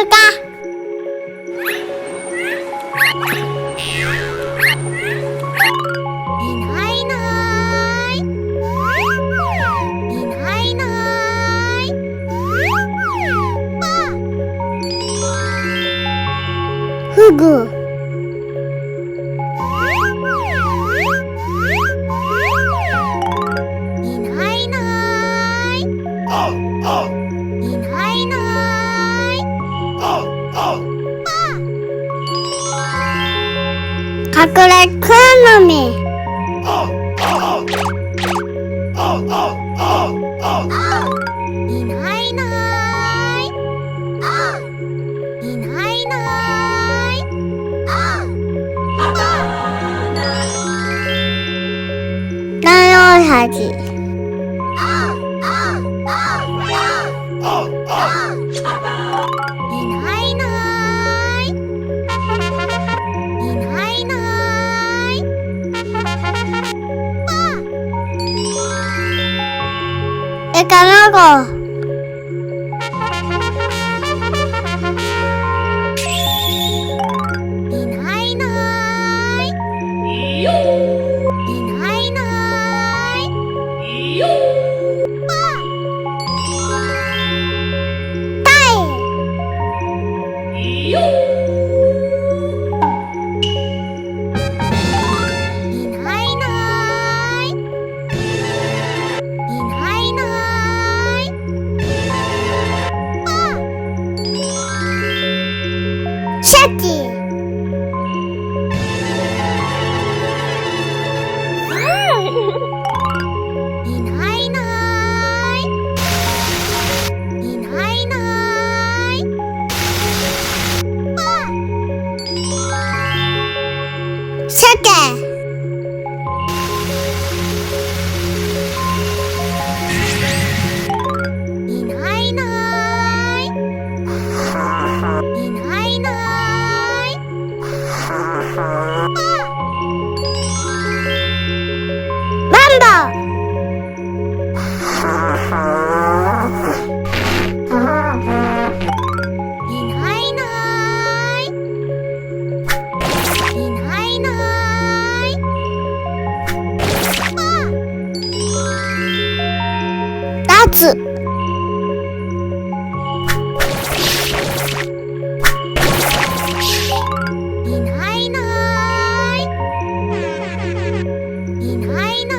か？いないいない。いないいない。フグ。いないいない。いないいない。かくれクマミ。いないいない。いないいない。ライオンハジ。いないいない。いないいない。卵。いないいない。いないいない。タイ。いないいない。いないいない。シャチ。いないいない。いないいない。鮭。いないいない。いないいない。マンボウ。いないいない。いないいない。ダツ。いないいない。いないいない。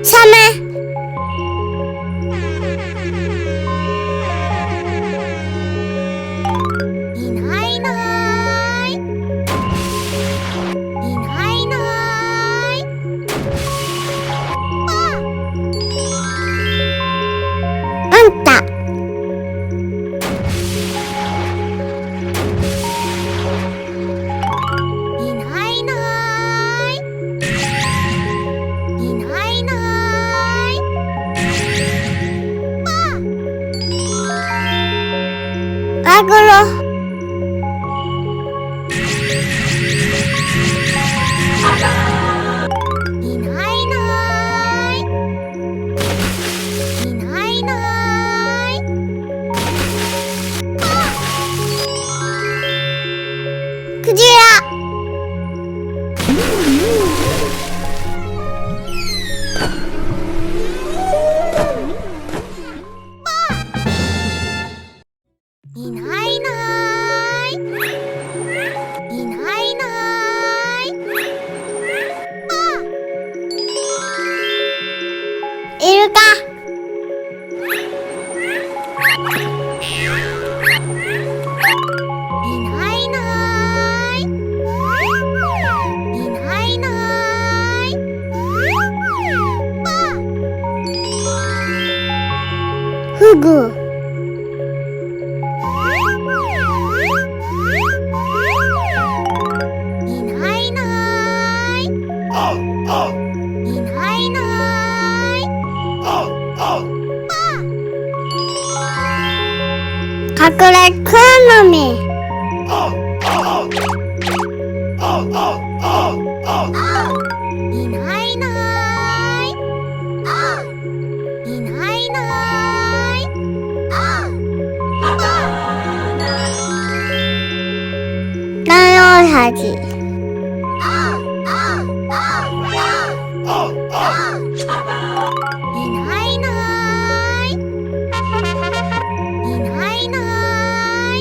サメ。いないいない。いないいない。あんた。いないいない。いないいない。マグロ。いないいない。いないいない。クジラ。いないいない。いないいない。イルカ。いないいない。いないいない。フグ。いないいない。いないいない。かくれクマミ。いないいない。いはじ。いないいない。いないいない。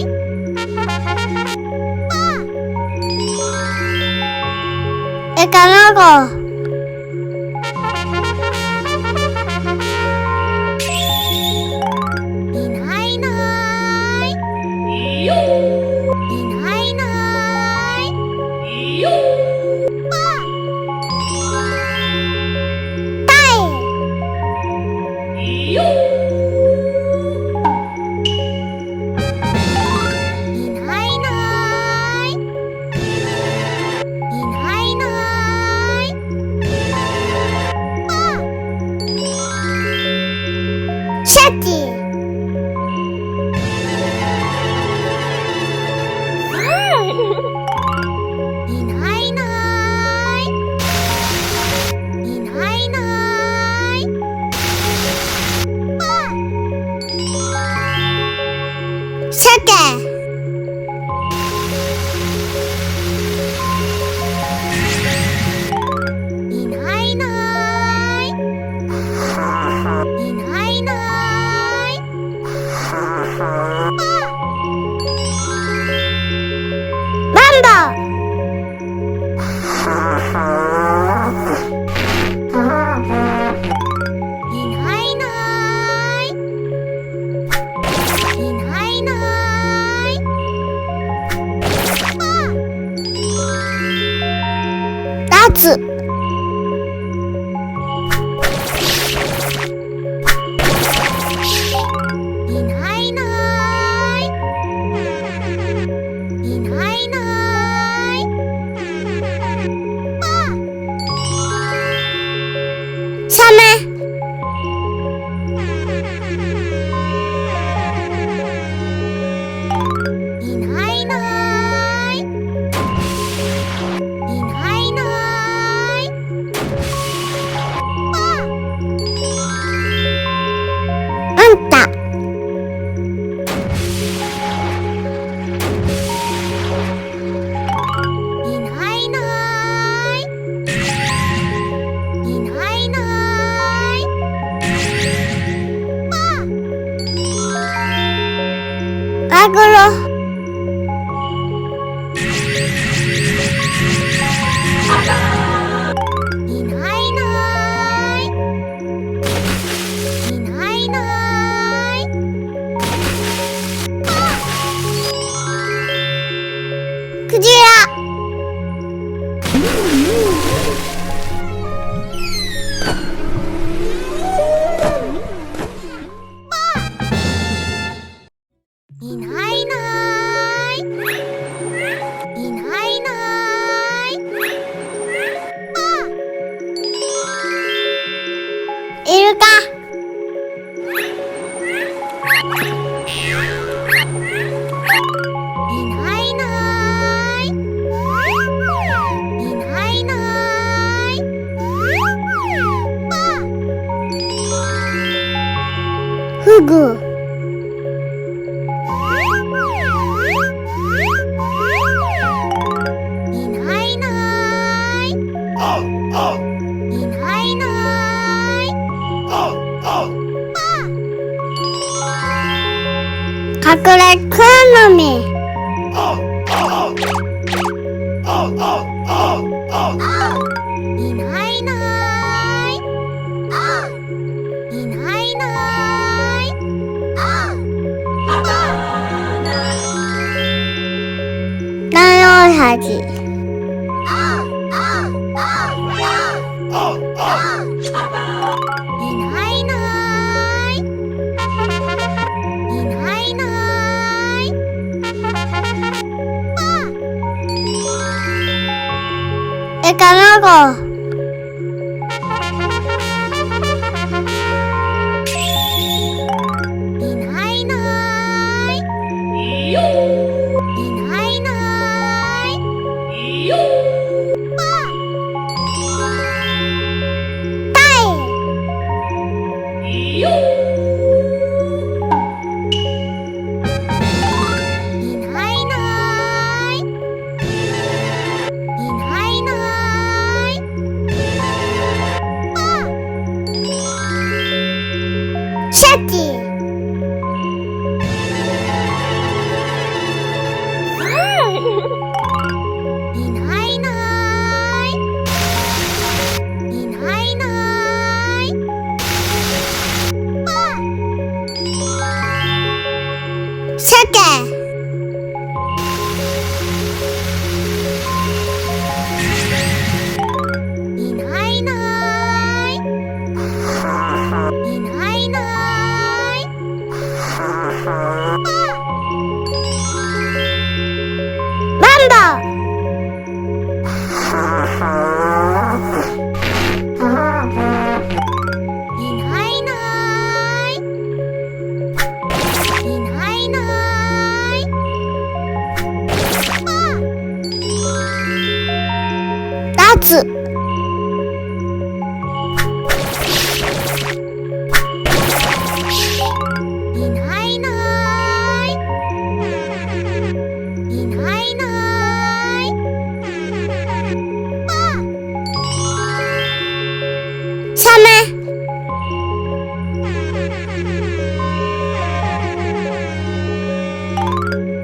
卵。いないいない。いないいない。タイ。いないいない。いないいない。シャチ。いないいない。いないいない。鮭。いないいない。いないいない。マンボウ。いないいない。いないいない。ダーツ。いないいない。いないいない。サメ。いないいない。いないいない。あんた。いないいない。いないいない。マグロ。いないいない。いないいない。クジラ。いないいない。いないいない。イルカ。いないいない。いないいない。フグ。いないいない。いないいない。カクレクマミ。いないいない。いないいない。ライオンハジ。いないいない。いないいない。チ。いないいない。いないいない。鮭。いないいない。いないいない。マンボウ。いないいない。いないいない。ダーツ。いないいない。いないいない。サメ。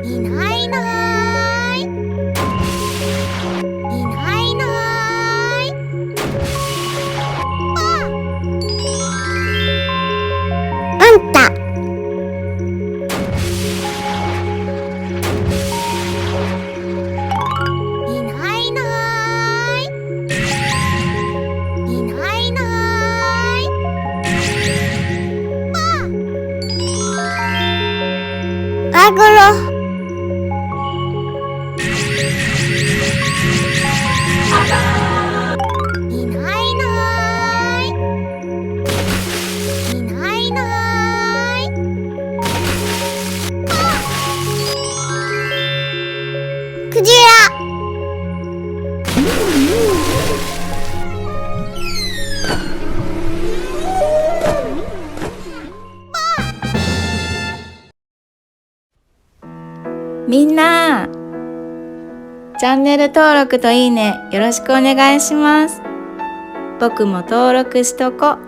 いないいない。いないいない。マンタ。いないいない。いないいない。マグロ。いないいない。いないいない。クジラ。みんな、チャンネル登録といいねよろしくお願いします。僕も登録しとこ。